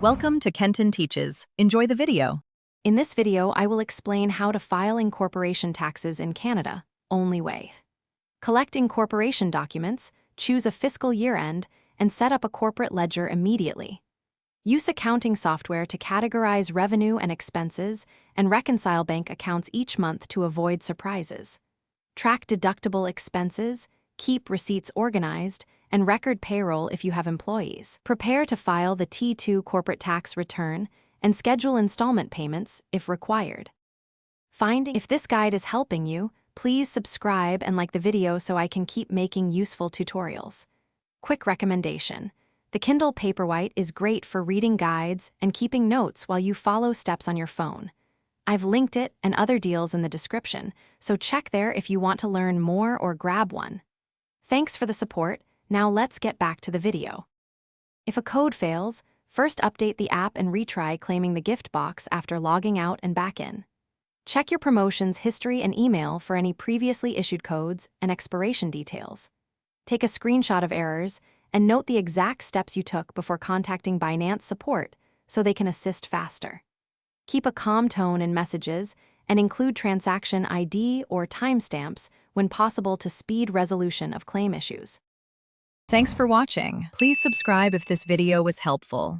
Welcome to Kenton Teaches. Enjoy the video. In this video, I will explain how to file incorporation taxes in Canada, only way. Collect incorporation documents, choose a fiscal year end, and set up a corporate ledger immediately. Use accounting software to categorize revenue and expenses and reconcile bank accounts each month to avoid surprises. Track deductible expenses, keep receipts organized, and record payroll if you have employees. Prepare to file the T2 corporate tax return and schedule installment payments if required. If this guide is helping you, please subscribe and like the video so I can keep making useful tutorials. Quick recommendation: the Kindle Paperwhite is great for reading guides and keeping notes while you follow steps on your phone. I've linked it and other deals in the description, so check there if you want to learn more or grab one. Thanks for the support. Now let's get back to the video. If a code fails, first update the app and retry claiming the gift box after logging out and back in. Check your promotions history and email for any previously issued codes and expiration details. Take a screenshot of errors and note the exact steps you took before contacting Binance support so they can assist faster. Keep a calm tone in messages and include transaction ID or timestamps when possible to speed resolution of claim issues. Thanks for watching. Please subscribe if this video was helpful.